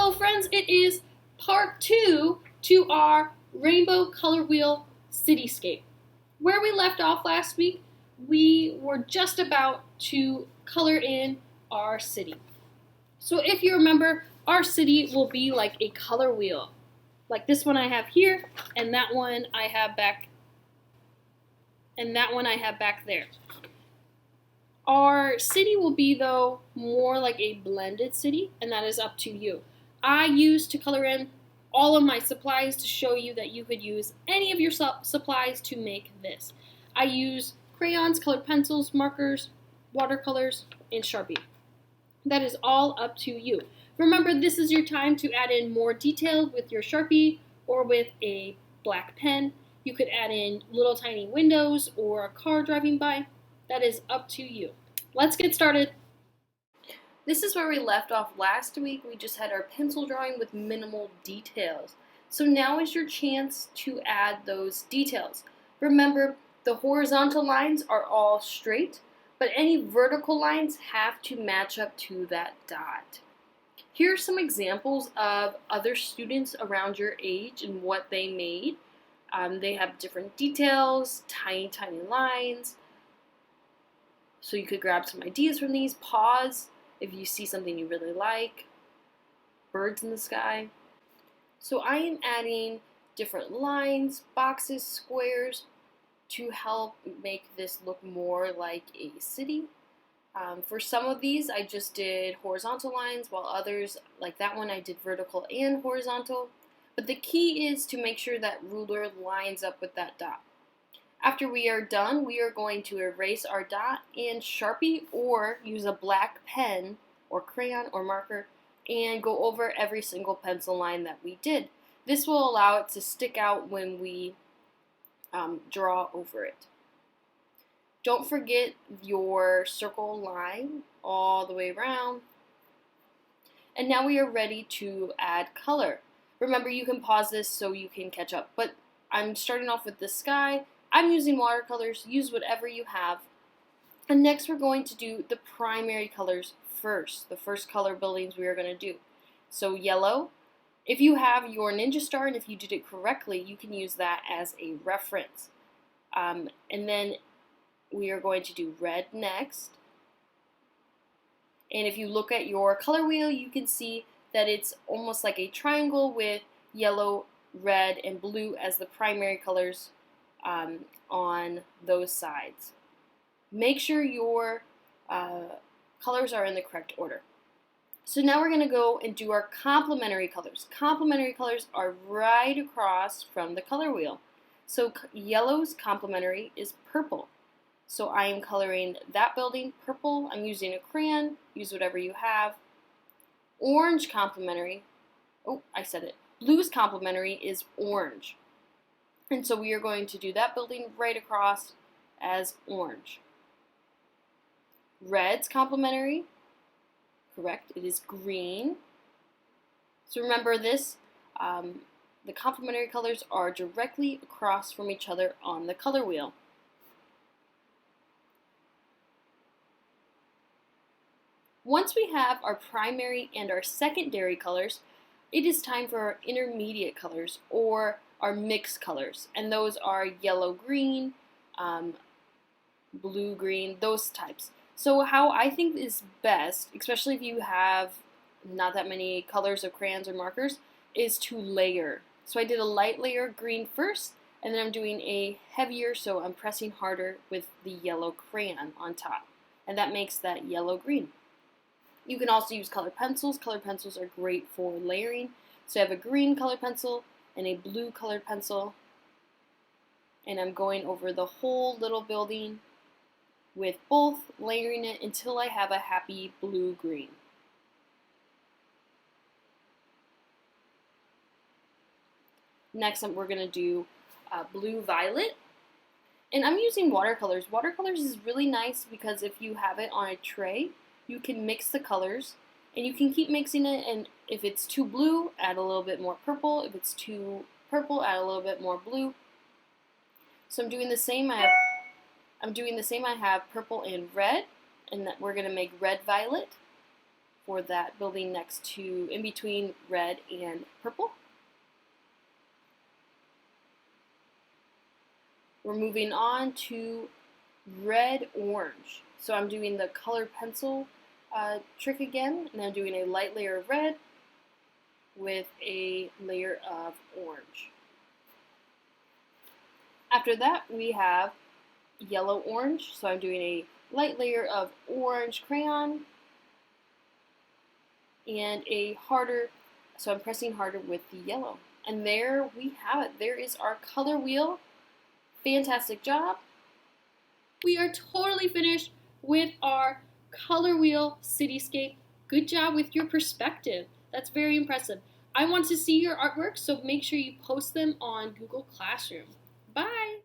Hello friends, it is part 2 to our rainbow color wheel cityscape. Where we left off last week, we were just about to color in our city. So if you remember, our city will be like a color wheel. Like this one I have here, and that one I have back, there. Our city will be, though, more like a blended city, and that is up to you. I used to color in all of my supplies to show you that you could use any of your supplies to make this. I use crayons, colored pencils, markers, watercolors, and Sharpie. That is all up to you. Remember, this is your time to add in more detail with your Sharpie or with a black pen. You could add in little tiny windows or a car driving by. That is up to you. Let's get started. This is where we left off last week. We just had our pencil drawing with minimal details. So now is your chance to add those details. Remember, the horizontal lines are all straight, but any vertical lines have to match up to that dot. Here are some examples of other students around your age and what they made. They have different details, tiny lines. So you could grab some ideas from these. Pause if you see something you really like. Birds in the sky. So I am adding different lines, boxes, squares to help make this look more like a city. For some of these, I just did horizontal lines, while others, like that one, I did vertical and horizontal. But the key is to make sure that ruler lines up with that dot. After we are done, we are going to erase our dot and Sharpie or use a black pen or crayon or marker and go over every single pencil line that we did. This will allow it to stick out when we draw over it. Don't forget your circle line all the way around. And now we are ready to add color. Remember, you can pause this so you can catch up, but I'm starting off with the sky. I'm using watercolors. Use whatever you have. And next we're going to do the primary colors first, the first color buildings we are going to do. So yellow. If you have your ninja star and if you did it correctly, you can use that as a reference. And then we are going to do red next. And if you look at your color wheel, you can see that it's almost like a triangle with yellow, red, and blue as the primary colors on those sides. Make sure your colors are in the correct order. So now we're going to go and do our complementary colors. Complementary colors are right across from the color wheel. So yellow's complementary is purple. So I am coloring that building purple. I'm using a crayon. Use whatever you have. Orange complementary, blue's complementary is orange. And so we are going to do that building right across as orange. Red's complementary, correct, it is green. So remember this, the complementary colors are directly across from each other on the color wheel. Once we have our primary and our secondary colors, it is time for our intermediate colors or our mixed colors, and those are yellow-green, blue-green, those types. So how I think is best, especially if you have not that many colors of crayons or markers, is to layer. So I did a light layer green first, and then I'm doing a heavier, so I'm pressing harder with the yellow crayon on top, and that makes that yellow-green. You can also use colored pencils. Colored pencils are great for layering. So I have a green colored pencil and a blue colored pencil. And I'm going over the whole little building with both, layering it until I have a happy blue-green. Next up, we're going to do blue-violet. And I'm using watercolors. Watercolors is really nice because if you have it on a tray, you can mix the colors, and you can keep mixing it, and if it's too blue, add a little bit more purple. If it's too purple, add a little bit more blue. So I'm doing the same. I have purple and red, and we're going to make red violet. for that building next to, in between red and purple. We're moving on to red-orange. So I'm doing the colored pencil trick again, and I'm doing a light layer of red with a layer of orange. After that, we have yellow-orange. So I'm doing a light layer of orange crayon and a harder, so I'm pressing harder with the yellow. And there we have it. There is our color wheel. Fantastic job. We are totally finished with our color wheel cityscape. Good job with your perspective. That's very impressive. I want to see your artwork, so make sure you post them on Google Classroom. Bye!